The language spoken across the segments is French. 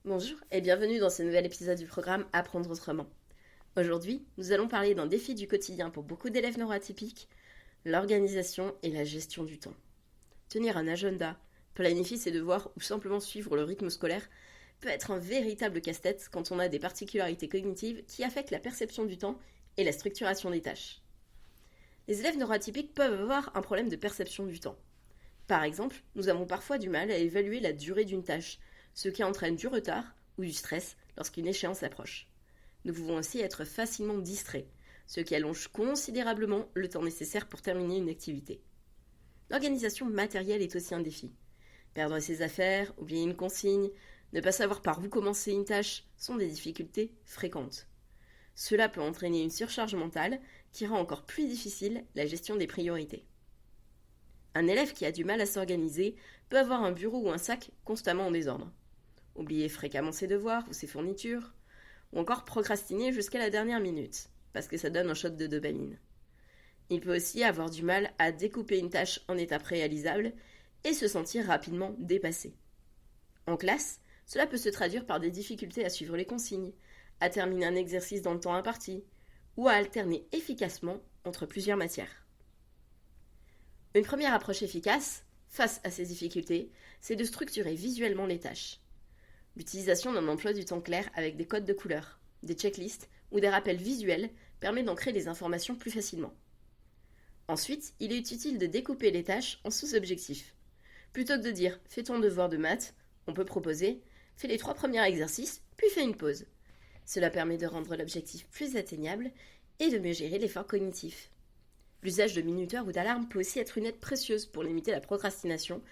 Bonjour et bienvenue dans ce nouvel épisode du programme Apprendre autrement. Aujourd'hui, nous allons parler d'un défi du quotidien pour beaucoup d'élèves neuroatypiques, l'organisation et la gestion du temps. Tenir un agenda, planifier ses devoirs ou simplement suivre le rythme scolaire peut être un véritable casse-tête quand on a des particularités cognitives qui affectent la perception du temps et la structuration des tâches. Les élèves neuroatypiques peuvent avoir un problème de perception du temps. Par exemple, nous avons parfois du mal à évaluer la durée d'une tâche, ce qui entraîne du retard ou du stress lorsqu'une échéance approche. Nous pouvons aussi être facilement distraits, ce qui allonge considérablement le temps nécessaire pour terminer une activité. L'organisation matérielle est aussi un défi. Perdre ses affaires, oublier une consigne, ne pas savoir par où commencer une tâche sont des difficultés fréquentes. Cela peut entraîner une surcharge mentale qui rend encore plus difficile la gestion des priorités. Un élève qui a du mal à s'organiser peut avoir un bureau ou un sac constamment en désordre. Oublier fréquemment ses devoirs ou ses fournitures, ou encore procrastiner jusqu'à la dernière minute, parce que ça donne un shot de dopamine. Il peut aussi avoir du mal à découper une tâche en étapes réalisables et se sentir rapidement dépassé. En classe, cela peut se traduire par des difficultés à suivre les consignes, à terminer un exercice dans le temps imparti, ou à alterner efficacement entre plusieurs matières. Une première approche efficace, face à ces difficultés, c'est de structurer visuellement les tâches. L'utilisation d'un emploi du temps clair avec des codes de couleurs, des checklists ou des rappels visuels permet d'ancrer les informations plus facilement. Ensuite, il est utile de découper les tâches en sous-objectifs. Plutôt que de dire « fais ton devoir de maths », on peut proposer « fais les 3 premiers exercices, puis fais une pause ». Cela permet de rendre l'objectif plus atteignable et de mieux gérer l'effort cognitif. L'usage de minuteurs ou d'alarmes peut aussi être une aide précieuse pour limiter la procrastination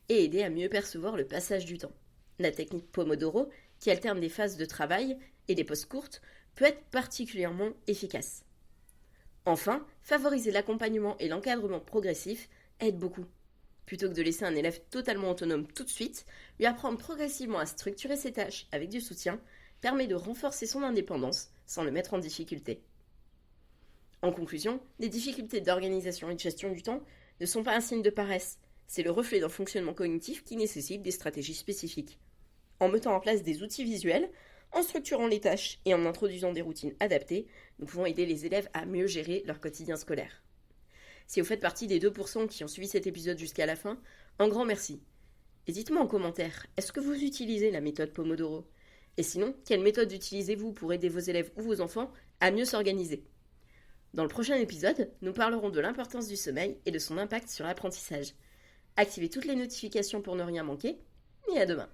et aider à mieux percevoir le passage du temps. La technique Pomodoro, qui alterne des phases de travail et des pauses courtes, peut être particulièrement efficace. Enfin, favoriser l'accompagnement et l'encadrement progressif aide beaucoup. Plutôt que de laisser un élève totalement autonome tout de suite, lui apprendre progressivement à structurer ses tâches avec du soutien permet de renforcer son indépendance sans le mettre en difficulté. En conclusion, les difficultés d'organisation et de gestion du temps ne sont pas un signe de paresse, c'est le reflet d'un fonctionnement cognitif qui nécessite des stratégies spécifiques. En mettant en place des outils visuels, en structurant les tâches et en introduisant des routines adaptées, nous pouvons aider les élèves à mieux gérer leur quotidien scolaire. Si vous faites partie des 2% qui ont suivi cet épisode jusqu'à la fin, un grand merci. Et dites-moi en commentaire, est-ce que vous utilisez la méthode Pomodoro ? Et sinon, quelle méthode utilisez-vous pour aider vos élèves ou vos enfants à mieux s'organiser ? Dans le prochain épisode, nous parlerons de l'importance du sommeil et de son impact sur l'apprentissage. Activez toutes les notifications pour ne rien manquer, et à demain.